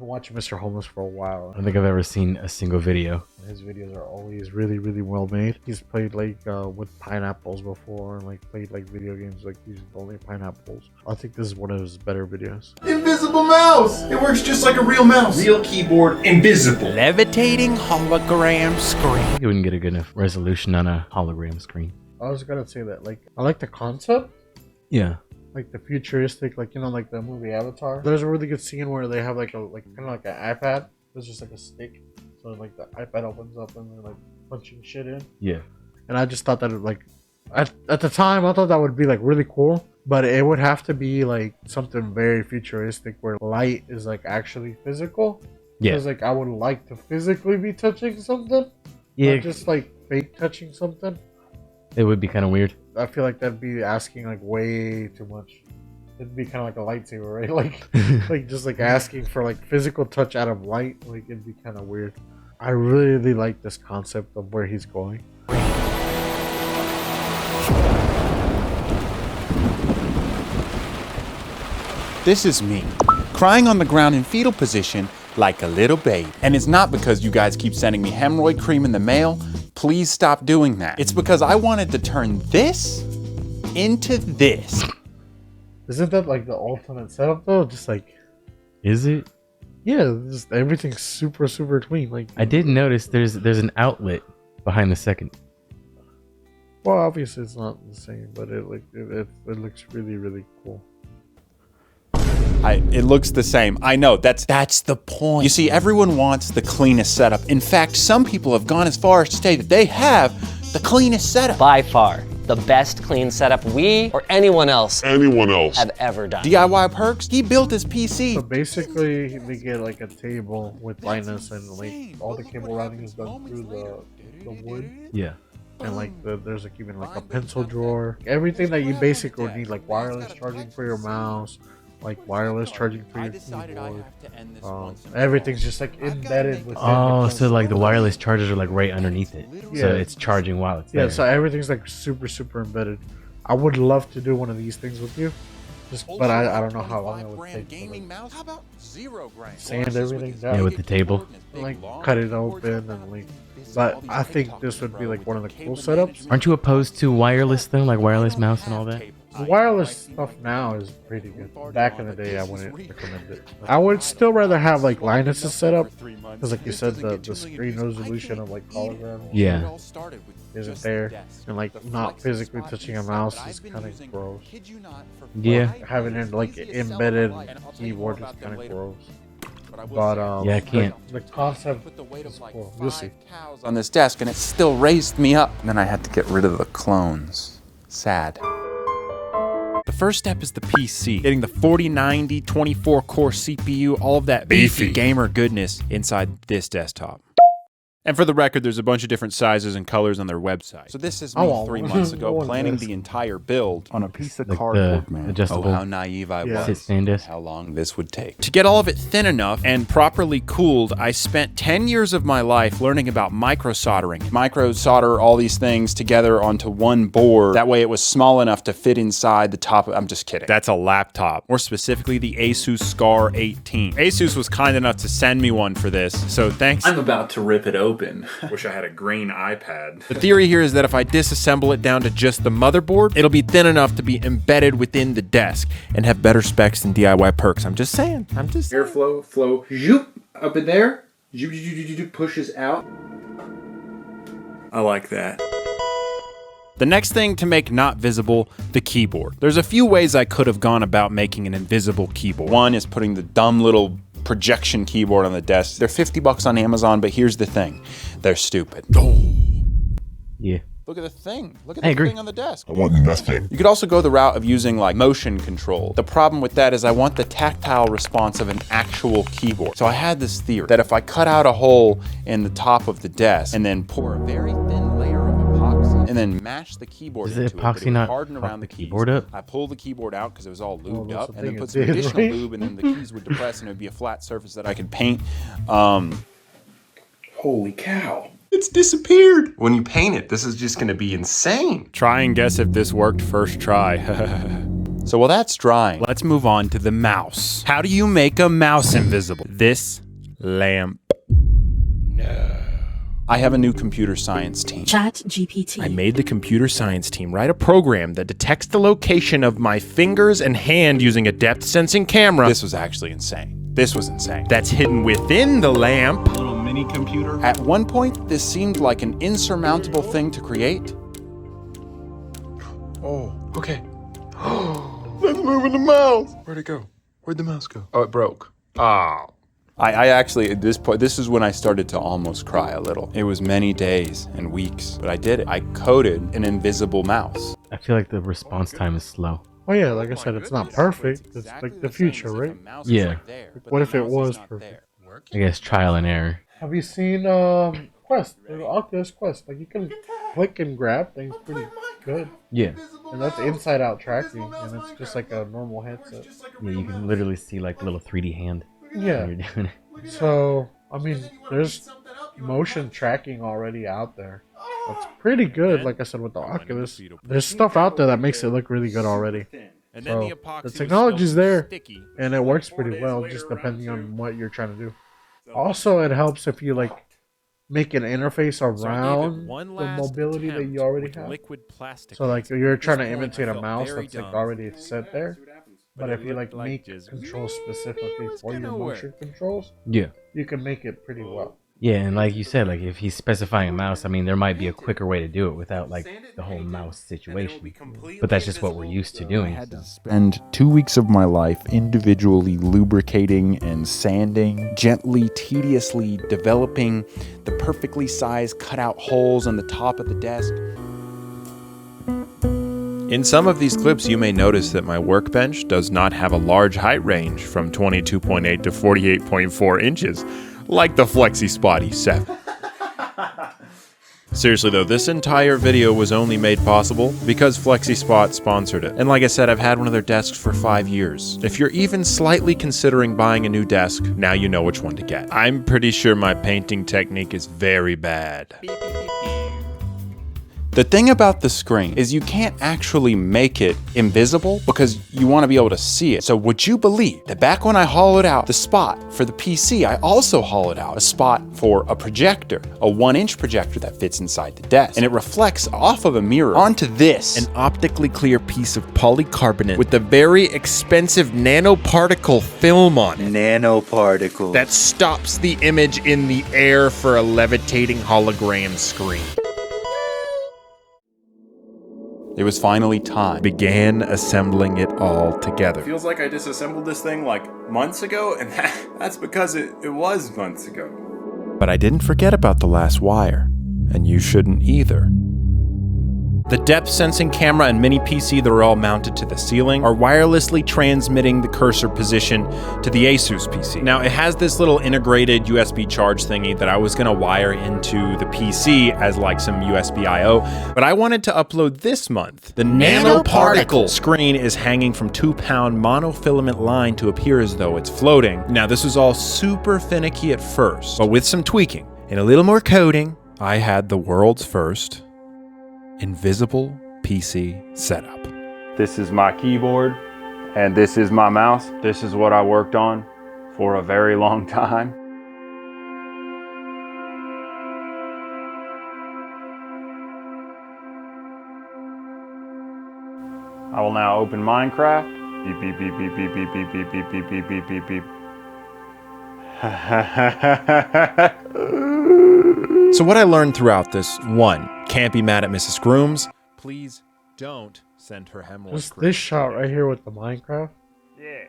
been watching Mr. Homeless for a while. I don't think I've ever seen a single video. His videos are always really, really well made. He's played like with pineapples before, and like played like video games like using only pineapples. I think this is one of his better videos. Invisible mouse! It works just like a real mouse. Real keyboard, invisible. Levitating hologram screen. You wouldn't get a good enough resolution on a hologram screen. I was gonna say that, like, I like the concept. Yeah. Like the futuristic, like, you know, like the movie Avatar. There's a really good scene where they have like a kind of like an iPad. It's just like a stick. So like the iPad opens up and they're like punching shit in. Yeah. And I just thought that like at the time I thought that would be like really cool, but it would have to be like something very futuristic where light is like actually physical. Yeah. Because like I would like to physically be touching something. Yeah. Not just like fake touching something. It would be kind of weird. I feel like that'd be asking like way too much. It'd be kind of like a lightsaber, right? Like, like just like asking for like physical touch out of light. Like it'd be kind of weird. I really like this concept of where he's going. This is me, crying on the ground in fetal position like a little baby. And it's not because you guys keep sending me hemorrhoid cream in the mail. Please stop doing that. It's because I wanted to turn this into this. Isn't that like the ultimate setup though? Just like, Is it? yeah, just everything's super clean. Like, I did notice there's an outlet behind the second. well, obviously it's not the same, but it like it looks really cool. It looks the same. I know, that's the point. You see, everyone wants the cleanest setup. In fact, some people have gone as far as to say that they have the cleanest setup. By far, the best clean setup we or anyone else have ever done. DIY Perks, he built his PC. So basically, they get like a table with Linus, and like all the cable routing is done through the wood, Yeah. and like there's like even like a pencil drawer. Everything that you basically would need, like wireless charging for your mouse, like wireless charging for your keyboard. Everything's just like embedded within. Oh, so like the wireless chargers are like right underneath it. So Yeah. it's charging while it's Yeah, there. so everything's like super embedded. I would love to do one of these things with you, but I don't know how long it would take to like, Mouse? How about 0 grams? sand everything down. Yeah, with the table. Like cut it open and like. But I think this would be like one of the cool setups. Aren't you opposed to wireless though, like wireless mouse and all that? The wireless stuff now is pretty good. Back in the day, I wouldn't recommend it. I would still rather have like Linus's setup, because like you said, the screen resolution of like hologram Yeah. isn't there, and like not physically touching a mouse is kind of gross. Yeah. Having it like embedded keyboard is kind of gross. But Yeah, I can't. The concept is cool. We'll see. On this desk, and it still raised me up. And then I had to get rid of the clones. Sad. The first step is the PC. Getting the 4090 24-core CPU, all of that beefy gamer goodness inside this desktop. And for the record, there's a bunch of different sizes and colors on their website. So this is me Oh, 3 months ago what is planning this? the entire build on a piece of Like cardboard, the man. adjustable Oh, how naive I Yeah. was. sit-stand desk. How long this would take. To get all of it thin enough and properly cooled, I spent 10 years of my life learning about micro soldering. Micro solder all these things together onto one board. That way it was small enough to fit inside the top. I'm just kidding. That's a laptop. More specifically, the Asus Scar 18. Asus was kind enough to send me one for this, so thanks. I'm about to rip it open. Wish I had a green iPad. The theory here is that if I disassemble it down to just the motherboard, it'll be thin enough to be embedded within the desk and have better specs than DIY Perks. I'm just saying. Airflow, flow, zoop, up in there, zoop, zoop, zoop, zoop, pushes out. I like that. The next thing to make not visible, the keyboard. There's a few ways I could have gone about making an invisible keyboard. One is putting the dumb little projection keyboard on the desk. They're 50 bucks on Amazon, but here's the thing. They're stupid. Yeah. Look at the thing. Look at I the agree. thing on the desk. I want nothing. You could also go the route of using like motion control. The problem with that is I want the tactile response of an actual keyboard. So I had this theory that if I cut out a hole in the top of the desk and then pour a very thin layer of epoxy and then mash the keyboard Does the into it, epoxy that it would not harden fuck around the the keyboard keys. up? I pulled the keyboard out because it was all lubed that's up, the and then thing put it some did, additional right? lube, and then the keys would depress, and it would be a flat surface that I could paint. Holy cow. It's disappeared. When you paint it, this is just gonna be insane. Try and guess if this worked first try. So while that's drying, let's move on to the mouse. How do you make a mouse invisible? This lamp. I have a new computer science team. ChatGPT. I made the computer science team write a program that detects the location of my fingers and hand using a depth sensing camera. This was actually insane. This was insane. That's hidden within the lamp. Little mini computer. At one point, this seemed like an insurmountable thing to create. Oh, okay. Let's move in the mouse. Where'd it go? Where'd the mouse go? Oh, it broke. Oh. I actually, at this point, this is when I started to almost cry a little. It was many days and weeks, but I did it. I coded an invisible mouse. I feel like the response time is slow. Oh yeah, like I said, it's not perfect. It's like the future, right? Yeah. What if it was perfect? I guess trial and error. Have you seen Quest? The Oculus Quest. Like you can click and grab things pretty good. Yeah. And that's inside out tracking, and it's just like a normal headset. Yeah, you can literally see like a little 3D hand Yeah. when you're doing it. So, I mean, there's motion tracking already out there. That's pretty good, like I said, with the Oculus. There's stuff out there that makes it look really good already. So, the technology's there, and it works pretty well, just depending on what you're trying to do. Also, it helps if you, like, make an interface around the mobility that you already have. So, like, you're trying to imitate a mouse that's, like, already set there. But if you like make controls specifically for your motion controls, Yeah. you can make it pretty well. Yeah, and like you said, like if he's specifying a mouse, I mean, there might be a quicker way to do it without like the whole mouse situation. But that's just what we're used to doing. So. Spend 2 weeks of my life individually lubricating and sanding, gently, tediously developing the perfectly sized cutout holes on the top of the desk. In some of these clips, you may notice that my workbench does not have a large height range from 22.8 to 48.4 inches, like the Flexi Spot E7. Seriously though, this entire video was only made possible because Flexi Spot sponsored it. And like I said, I've had one of their desks for 5 years. If you're even slightly considering buying a new desk, now you know which one to get. I'm pretty sure my painting technique is very bad. The thing about the screen is you can't actually make it invisible because you want to be able to see it. So would you believe that back when I hollowed out the spot for the PC, I also hollowed out a spot for a projector, a 1-inch projector that fits inside the desk. And it reflects off of a mirror onto this, An optically clear piece of polycarbonate with a very expensive nanoparticle film on it. Nanoparticle. That stops the image in the air for a levitating hologram screen. It was finally time. Began assembling it all together. Feels like I disassembled this thing like months ago, and that's because it was months ago. But I didn't forget about the last wire, and you shouldn't either. The depth sensing camera and mini PC that are all mounted to the ceiling are wirelessly transmitting the cursor position to the Asus PC. Now it has this little integrated USB charge thingy that I was gonna wire into the PC as like some USB I/O, but I wanted to upload this month. The nanoparticle screen is hanging from 2-pound monofilament line to appear as though it's floating. Now this was all super finicky at first, but with some tweaking and a little more coding, I had the world's first invisible PC setup. This is my keyboard and this is my mouse. This is what I worked on for a very long time. I will now open Minecraft. Beep beep beep beep beep beep beep beep beep beep beep beep beep beep. So what I learned throughout this: 1, can't be mad at Mrs. Grooms. Please don't send her hemorrhoid. Just this shot right here with the Minecraft. Yeah.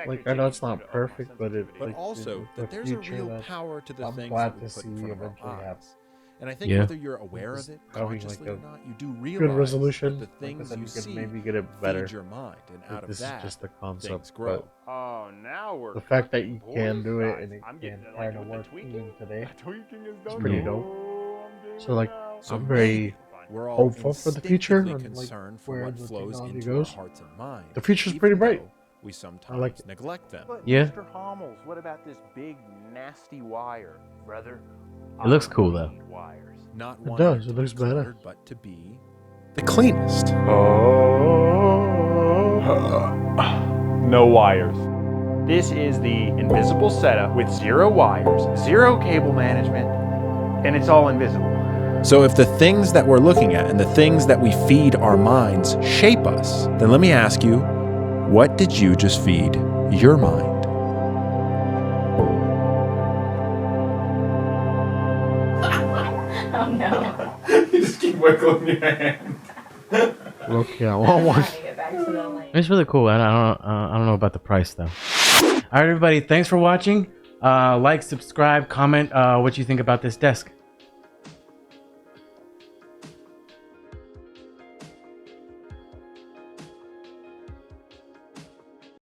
Like I know it's not perfect, but it. But like, also, the that there's a future real that power to the I'm things glad that we to put see in front of our eventually happen. eyes. And I think Yeah. whether you're aware of it, Having, consciously like, or not, you do realize Good resolution. that the Like I things said, you you could see maybe get it better. feed your mind, and Like, out of this that, is just the things concept, grow. but Oh, now we're the fact that you can do it guys. and it I'm can getting it, kind like, of with work the tweaking. even today, tweaking is it's done. pretty Yeah. dope. Oh, I'm getting So like, So I'm very maybe we're all hopeful for the future instinctively and, like, concerned for where what the flows technology into goes. our hearts and minds. The future's even pretty bright. though We sometimes like it. neglect them. Yeah. Mr. Hommels, what about this big nasty wire, brother? It looks cool, though. Wires. Not It wanting does, to it be looks better. cluttered, but to be the cleanest. Oh. No wires. This is the invisible setup with 0 wires, 0 cable management, and it's all invisible. So if the things that we're looking at and the things that we feed our minds shape us, then let me ask you, what did you just feed your mind? Oh no. You just keep wiggling your hand. Okay, I want one. It's really cool. I don't know about the price though. All right, everybody. Thanks for watching. Like, subscribe, comment what you think about this desk.